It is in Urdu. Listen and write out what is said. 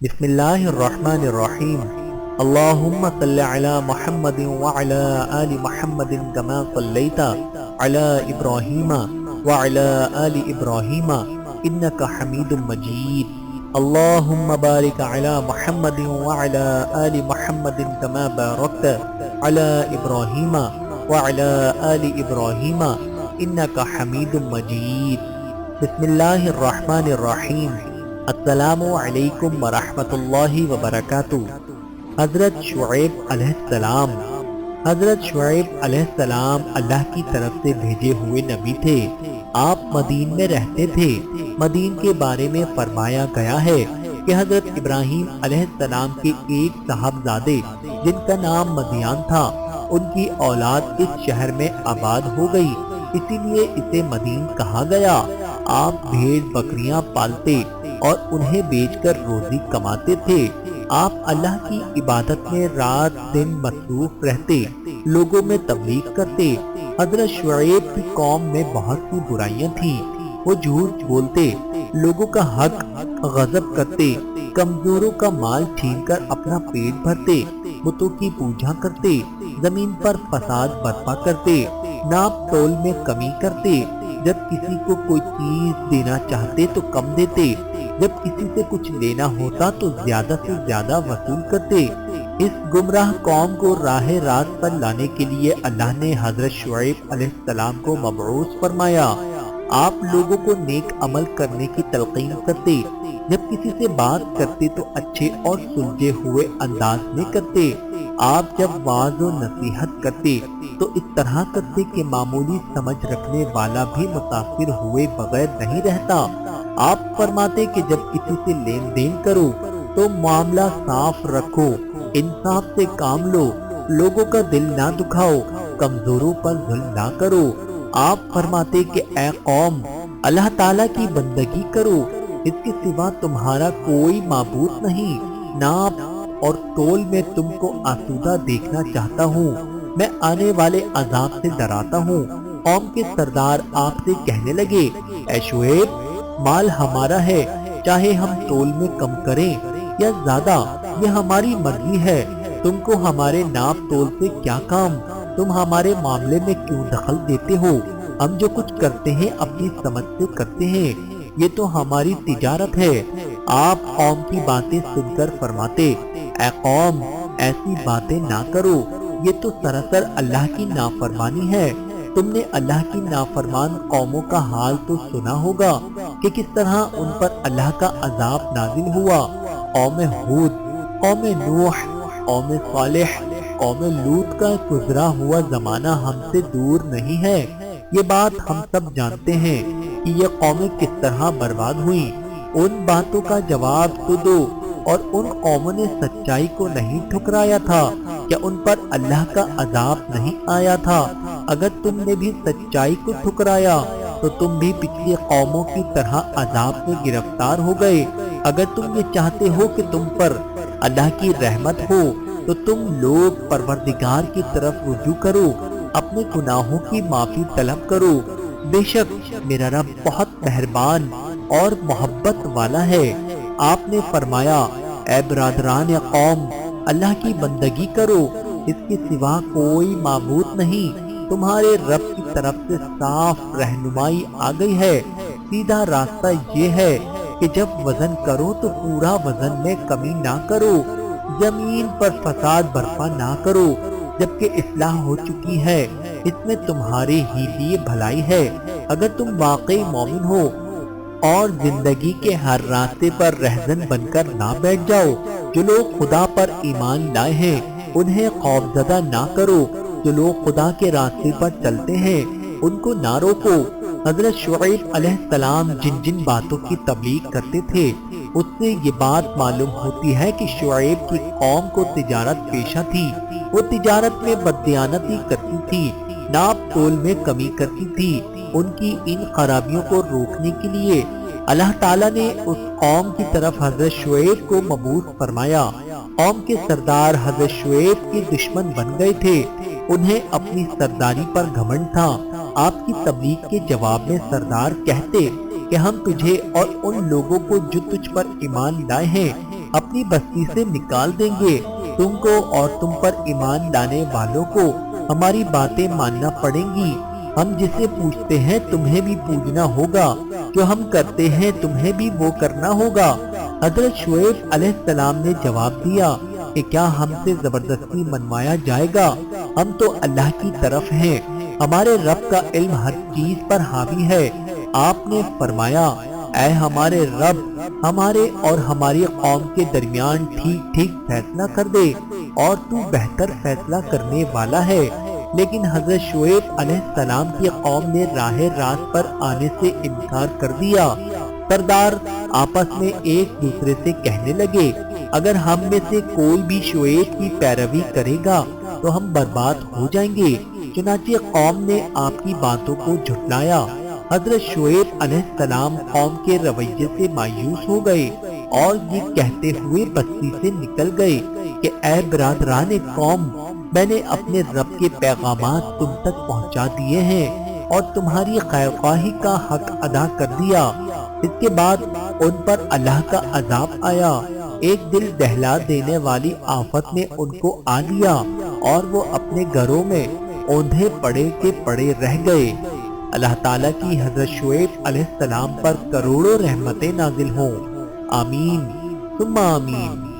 بسم اللہ الرحمن الرحیم اللہم صلی علی محمد وعلی آل محمد کما صلیت علی ابراہیم وعلی آل ابراہیم انک حمید مجید اللہم بارک علی محمد وعلی آل محمد کما بارکت علی ابراہیم وعلی آل ابراہیم انک حمید مجید بسم اللہ الرحمن الرحیم السلام علیکم ورحمۃ اللہ وبرکاتہ۔ حضرت شعیب علیہ السلام علیہ السلام اللہ کی طرف سے بھیجے ہوئے نبی تھے۔ آپ مدین میں رہتے تھے۔ مدین کے بارے میں فرمایا گیا ہے کہ حضرت ابراہیم علیہ السلام کے ایک صاحبزادے جن کا نام مدیان تھا، ان کی اولاد اس شہر میں آباد ہو گئی، اسی لیے اسے مدین کہا گیا۔ آپ بھیڑ بکریاں پالتے اور انہیں بیچ کر روزی کماتے تھے۔ آپ اللہ کی عبادت میں رات دن مصروف رہتے، لوگوں میں تبلیغ کرتے۔ حضرت شعیب کی قوم میں بہت سی برائیاں تھیں۔ وہ جھوٹ بولتے، لوگوں کا حق غصب کرتے، کمزوروں کا مال چھین کر اپنا پیٹ بھرتے، بتوں کی پوجا کرتے، زمین پر فساد برپا کرتے، ناپ تول میں کمی کرتے، جب کسی کو کوئی چیز دینا چاہتے تو کم دیتے، جب کسی سے کچھ لینا ہوتا تو زیادہ سے زیادہ وصول کرتے۔ اس گمراہ قوم کو راہ راست پر لانے کے لیے اللہ نے حضرت شعیب علیہ السلام کو مبعوث فرمایا۔ آپ لوگوں کو نیک عمل کرنے کی تلقین کرتے، جب کسی سے بات کرتے تو اچھے اور سلجھے ہوئے انداز میں کرتے۔ آپ جب واعظ و نصیحت کرتے تو اس طرح کرتے کہ معمولی سمجھ رکھنے والا بھی متاثر ہوئے بغیر نہیں رہتا۔ آپ فرماتے کہ جب کسی سے لین دین کرو تو معاملہ صاف رکھو، انصاف سے کام لو، لوگوں کا دل نہ دکھاؤ، کمزوروں پر ظلم نہ کرو۔ آپ فرماتے کہ اے قوم، اللہ تعالیٰ کی بندگی کرو، اس کے سوا تمہارا کوئی معبود نہیں۔ ناپ اور تول میں تم کو آسودہ دیکھنا چاہتا ہوں، میں آنے والے عذاب سے ڈراتا ہوں۔ قوم کے سردار آپ سے کہنے لگے، اے شعیب، مال ہمارا ہے، چاہے ہم تول میں کم کریں یا زیادہ، یہ ہماری مرضی ہے، تم کو ہمارے ناپ تول سے کیا کام؟ تم ہمارے معاملے میں کیوں دخل دیتے ہو؟ ہم جو کچھ کرتے ہیں اپنی سمجھ سے کرتے ہیں، یہ تو ہماری تجارت ہے۔ آپ قوم کی باتیں سن کر فرماتے، اے قوم، ایسی باتیں نہ کرو، یہ تو سراسر اللہ کی نافرمانی ہے۔ تم نے اللہ کی نافرمان قوموں کا حال تو سنا ہوگا کہ کس طرح ان پر اللہ کا عذاب نازل ہوا۔ قوم ہود، قوم نوح، قوم صالح، قوم لوط کا گزرا ہوا زمانہ ہم سے دور نہیں ہے۔ یہ بات ہم سب جانتے ہیں کہ یہ قومیں کس طرح برباد ہوئیں۔ ان باتوں کا جواب تو دو۔ اور ان قوموں نے سچائی کو نہیں ٹھکرایا تھا، کیا ان پر اللہ کا عذاب نہیں آیا تھا؟ اگر تم نے بھی سچائی کو ٹھکرایا تو تم بھی پچھلی قوموں کی طرح عذاب میں گرفتار ہو گئے۔ اگر تم یہ چاہتے ہو کہ تم پر اللہ کی رحمت ہو تو تم لوگ پروردگار کی طرف رجوع کرو، اپنے گناہوں کی معافی طلب کرو، بے شک میرا رب بہت مہربان اور محبت والا ہے۔ آپ نے فرمایا، اے برادران قوم، اللہ کی بندگی کرو، اس کے سوا کوئی معبود نہیں۔ تمہارے رب کی طرف سے صاف رہنمائی آ گئی ہے۔ سیدھا راستہ یہ ہے کہ جب وزن کرو تو پورا وزن میں کمی نہ کرو، زمین پر فساد برپا نہ کرو، جبکہ اصلاح ہو چکی ہے، اس میں تمہارے ہی لیے بھلائی ہے۔ اگر تم واقعی مومن ہو اور زندگی کے ہر راستے پر رہزن بن کر نہ بیٹھ جاؤ۔ جو لوگ خدا پر ایمان لائے ہیں انہیں خوفزدہ نہ کرو، جو لوگ خدا کے راستے پر چلتے ہیں ان کو نہ روکو۔ حضرت شعیب علیہ السلام جن جن باتوں کی تبلیغ کرتے تھے اس سے یہ بات معلوم ہوتی ہے کہ شعیب کی قوم کو تجارت پیشہ تھی۔ وہ تجارت میں بددیانتی کرتی تھی، ناپ تول میں کمی کرتی تھی۔ ان کی ان خرابیوں کو روکنے کے لیے اللہ تعالیٰ نے اس قوم کی طرف حضرت شعیب کو مبعوث فرمایا۔ قوم کے سردار حضرت شعیب کے دشمن بن گئے تھے، انہیں اپنی سرداری پر گھمنڈ تھا۔ آپ کی تبلیغ کے جواب میں سردار کہتے کہ ہم تجھے اور ان لوگوں کو جو تجھ پر ایمان لائے ہیں اپنی بستی سے نکال دیں گے۔ تم کو اور تم پر ایمان لانے والوں کو ہماری باتیں ماننا پڑیں گی۔ ہم جسے پوچھتے ہیں تمہیں بھی پوجنا ہوگا، جو ہم کرتے ہیں تمہیں بھی وہ کرنا ہوگا۔ حضرت شعیب علیہ السلام نے جواب دیا کہ کیا ہم سے زبردستی منوایا جائے گا؟ ہم تو اللہ کی طرف ہیں، ہمارے رب کا علم ہر چیز پر حاوی ہے۔ آپ نے فرمایا اے ہمارے رب، ہمارے اور ہماری قوم کے درمیان ٹھیک ٹھیک فیصلہ کر دے، اور تو بہتر فیصلہ کرنے والا ہے۔ لیکن حضرت شعیب علیہ السلام کی قوم نے راہ راست پر آنے سے انکار کر دیا۔ سردار آپس میں ایک دوسرے سے کہنے لگے اگر ہم میں سے کوئی بھی شعیب کی پیروی کرے گا تو ہم برباد ہو جائیں گے۔ چنانچہ قوم نے آپ کی باتوں کو جھٹلایا۔ حضرت شعیب علیہ السلام قوم کے رویے سے مایوس ہو گئے اور یہ کہتے ہوئے بستی سے نکل گئے کہ اے برادران قوم، میں نے اپنے رب کے پیغامات تم تک پہنچا دیے ہیں اور تمہاری خیرخواہی کا حق ادا کر دیا۔ اس کے بعد ان پر اللہ کا عذاب آیا، ایک دل دہلا دینے والی آفت نے ان کو آ لیا اور وہ اپنے گھروں میں اوندھے پڑے کے پڑے رہ گئے۔ اللہ تعالیٰ کی حضرت شعیب علیہ السلام پر کروڑوں رحمتیں نازل ہوں۔ آمین ثم آمین۔